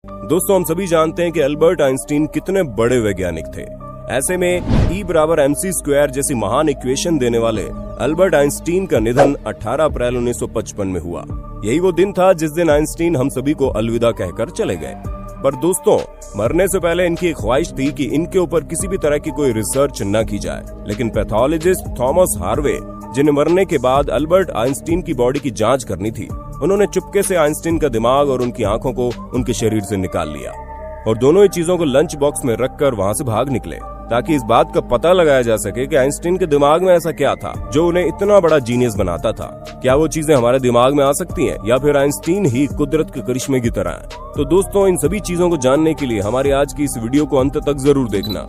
दोस्तों, हम सभी जानते हैं कि अल्बर्ट आइंस्टीन कितने बड़े वैज्ञानिक थे। ऐसे में E=mc² जैसी महान इक्वेशन देने वाले अल्बर्ट आइंस्टीन का निधन 18 अप्रैल 1955 में हुआ। यही वो दिन था जिस दिन आइंस्टीन हम सभी को अलविदा कहकर चले गए। पर दोस्तों, मरने से पहले इनकी एक ख्वाहिश थी कि इनके ऊपर किसी भी तरह की कोई रिसर्च न की जाए, लेकिन पैथोलॉजिस्ट थॉमस हार्वे, जिन्हें मरने के बाद अल्बर्ट आइंस्टीन की बॉडी की जांच करनी थी, उन्होंने चुपके से आइंस्टीन का दिमाग और उनकी आंखों को उनके शरीर से निकाल लिया और दोनों ही चीजों को लंच बॉक्स में रखकर वहां से भाग निकले, ताकि इस बात का पता लगाया जा सके कि आइंस्टीन के दिमाग में ऐसा क्या था जो उन्हें इतना बड़ा जीनियस बनाता था। क्या वो चीजें हमारे दिमाग में आ सकती हैं या फिर आइंस्टीन ही कुदरत के करिश्मे की तरह है? तो दोस्तों, इन सभी चीजों को जानने के लिए हमारी आज की इस वीडियो को अंत तक जरूर देखना।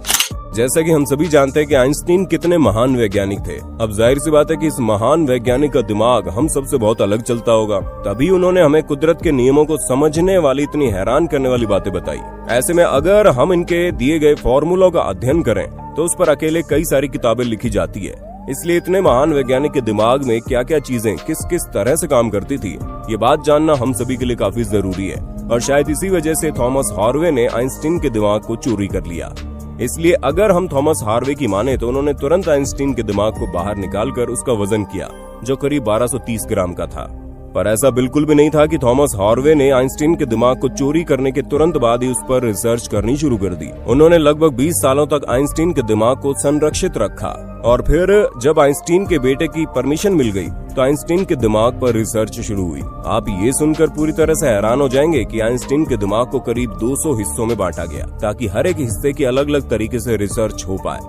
जैसा कि हम सभी जानते हैं कि आइंस्टीन कितने महान वैज्ञानिक थे। अब जाहिर सी बात है कि इस महान वैज्ञानिक का दिमाग हम सबसे बहुत अलग चलता होगा, तभी उन्होंने हमें कुदरत के नियमों को समझने वाली इतनी हैरान करने वाली बातें बताई। ऐसे में अगर हम इनके दिए गए फॉर्मूलों का अध्ययन करें तो उस पर अकेले कई सारी किताबें लिखी जाती है। इसलिए इतने महान वैज्ञानिक के दिमाग में क्या क्या चीजें किस किस तरह से काम करती थी, ये बात जानना हम सभी के लिए काफी जरूरी है। और शायद इसी वजह से थॉमस हार्वे ने आइंस्टीन के दिमाग को चोरी कर लिया। इसलिए अगर हम थॉमस हार्वे की माने तो उन्होंने तुरंत आइंस्टीन के दिमाग को बाहर निकालकर उसका वजन किया, जो करीब 1230 ग्राम का था। पर ऐसा बिल्कुल भी नहीं था कि थॉमस हार्वे ने आइंस्टीन के दिमाग को चोरी करने के तुरंत बाद ही उस पर रिसर्च करनी शुरू कर दी। उन्होंने लगभग 20 सालों तक आइंस्टीन के दिमाग को संरक्षित रखा और फिर जब आइंस्टीन के बेटे की परमिशन मिल गई तो आइंस्टीन के दिमाग पर रिसर्च शुरू हुई। आप ये सुनकर पूरी तरह से हैरान हो जाएंगे कि आइंस्टीन के दिमाग को करीब 200 हिस्सों में बांटा गया, ताकि हर एक हिस्से की अलग अलग तरीके से रिसर्च हो पाए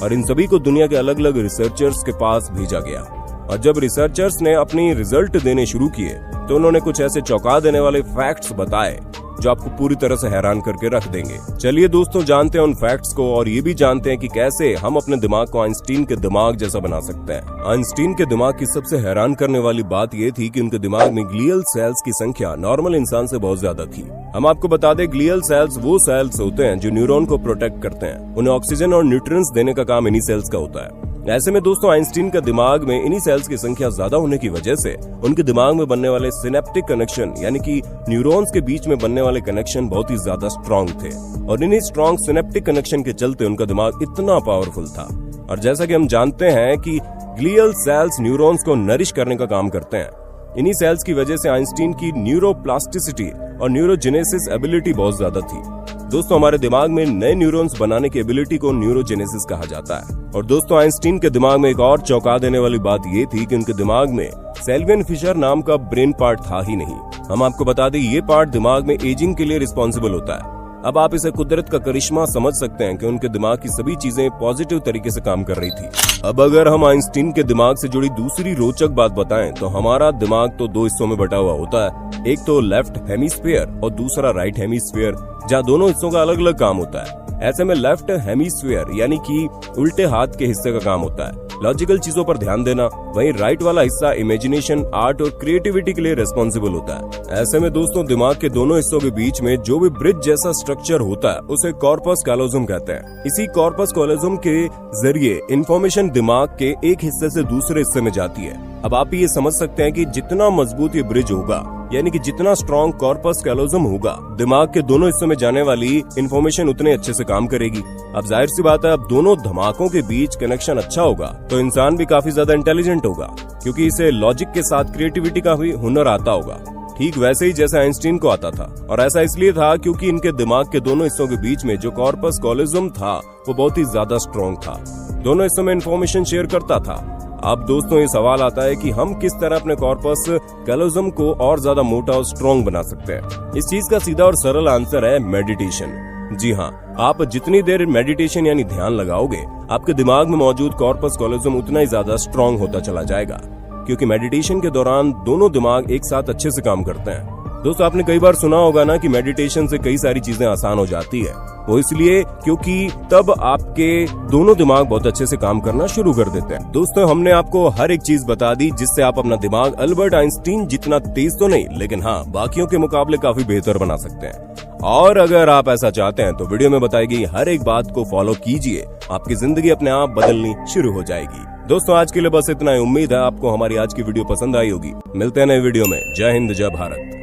और इन सभी को दुनिया के अलग अलग रिसर्चर्स के पास भेजा गया। और जब रिसर्चर्स ने अपनी रिजल्ट देने शुरू किए तो उन्होंने कुछ ऐसे चौंका देने वाले फैक्ट्स बताए जो आपको पूरी तरह से हैरान करके रख देंगे। चलिए दोस्तों, जानते हैं उन फैक्ट्स को और ये भी जानते हैं कि कैसे हम अपने दिमाग को आइंस्टीन के दिमाग जैसा बना सकते हैं। आइंस्टीन के दिमाग की सबसे हैरान करने वाली बात ये थी कि उनके दिमाग में ग्लियल सेल्स की संख्या नॉर्मल इंसान से बहुत ज्यादा थी। हम आपको बता दें, ग्लियल सेल्स वो सेल्स होते हैं जो न्यूरॉन को प्रोटेक्ट करते हैं। उन्हें ऑक्सीजन और न्यूट्रिएंट्स देने का काम इन्हीं सेल्स का होता है। ऐसे में दोस्तों, आइंस्टीन का दिमाग में इन्हीं सेल्स की संख्या ज्यादा होने की वजह से उनके दिमाग में बनने वाले सिनेप्टिक कनेक्शन, यानी कि न्यूरॉन्स के बीच में बनने वाले कनेक्शन बहुत ही ज्यादा स्ट्रांग थे और इन्हीं स्ट्रांग सिनेप्टिक कनेक्शन के चलते उनका दिमाग इतना पावरफुल था। और जैसा कि हम जानते हैं कि ग्लियल सेल्स न्यूरॉन्स को नरिश करने का काम करते हैं। इन्हीं सेल्स की वजह से आइंस्टीन की न्यूरोप्लास्टिसिटी और न्यूरोजेनेसिस एबिलिटी बहुत ज्यादा थी। दोस्तों, हमारे दिमाग में नए न्यूरॉन्स बनाने की एबिलिटी को न्यूरोजेनेसिस कहा जाता है। और दोस्तों, आइंस्टीन के दिमाग में एक और चौंका देने वाली बात ये थी कि उनके दिमाग में सेल्वियन फिशर नाम का ब्रेन पार्ट था ही नहीं। हम आपको बता दें, ये पार्ट दिमाग में एजिंग के लिए रिस्पॉन्सिबल होता है। अब आप इसे कुदरत का करिश्मा समझ सकते हैं कि उनके दिमाग की सभी चीजें पॉजिटिव तरीके से काम कर रही थी। अब अगर हम आइंस्टीन के दिमाग से जुड़ी दूसरी रोचक बात बताएं तो हमारा दिमाग तो दो हिस्सों में बटा हुआ होता है, एक तो लेफ्ट हेमिस्फीयर और दूसरा राइट हेमिस्फीयर, जहाँ दोनों हिस्सों का अलग अलग काम होता है। ऐसे में लेफ्ट हेमिस्फीयर यानी कि उल्टे हाथ के हिस्से का काम होता है लॉजिकल चीजों पर ध्यान देना, वहीं राइट वाला हिस्सा इमेजिनेशन, आर्ट और क्रिएटिविटी के लिए रिस्पॉन्सिबल होता है। ऐसे में दोस्तों, दिमाग के दोनों हिस्सों के बीच में जो भी ब्रिज जैसा स्ट्रक्चर होता है उसे कॉर्पस कैलोजम कहते हैं। इसी कॉर्पस कैलोजम के जरिए इंफॉर्मेशन दिमाग के एक हिस्से से दूसरे हिस्से में जाती है। अब आप ये समझ सकते हैं कि जितना मजबूत ये ब्रिज होगा, यानी कि जितना स्ट्रॉन्ग कॉर्पस कैलोजम होगा, दिमाग के दोनों हिस्सों में जाने वाली इंफॉर्मेशन उतने अच्छे से काम करेगी। अब जाहिर सी बात है, अब दोनों धमाकों के बीच कनेक्शन अच्छा होगा तो इंसान भी काफी ज्यादा इंटेलिजेंट होगा, क्योंकि इसे लॉजिक के साथ क्रिएटिविटी का भी हुनर आता होगा, ठीक वैसे ही जैसे आइंस्टीन को आता था। और ऐसा इसलिए था क्योंकि इनके दिमाग के दोनों हिस्सों के बीच में जो कॉर्पस कैलोजम था वो बहुत ही ज्यादा स्ट्रॉन्ग था, दोनों हिस्सों में इंफॉर्मेशन शेयर करता था। अब दोस्तों, ये सवाल आता है कि हम किस तरह अपने कॉर्पस कैलोजम को और ज्यादा मोटा और स्ट्रॉन्ग बना सकते हैं। इस चीज का सीधा और सरल आंसर है मेडिटेशन। जी हाँ, आप जितनी देर मेडिटेशन यानी ध्यान लगाओगे, आपके दिमाग में मौजूद कॉर्पस कैलोजम उतना ही ज्यादा स्ट्रॉन्ग होता चला जाएगा, क्योंकि मेडिटेशन के दौरान दोनों दिमाग एक साथ अच्छे से काम करते हैं। दोस्तों, आपने कई बार सुना होगा ना कि मेडिटेशन से कई सारी चीजें आसान हो जाती है। वो इसलिए क्योंकि तब आपके दोनों दिमाग बहुत अच्छे से काम करना शुरू कर देते हैं। दोस्तों, हमने आपको हर एक चीज बता दी जिससे आप अपना दिमाग अल्बर्ट आइंस्टीन जितना तेज तो नहीं, लेकिन हाँ, बाकियों के मुकाबले काफी बेहतर बना सकते हैं। और अगर आप ऐसा चाहते हैं तो वीडियो में बताई गई हर एक बात को फॉलो कीजिए, आपकी जिंदगी अपने आप बदलनी शुरू हो जाएगी। दोस्तों, आज के लिए बस इतना ही। उम्मीद है आपको हमारी आज की वीडियो पसंद आई होगी। मिलते हैं नए वीडियो में। जय हिंद, जय भारत।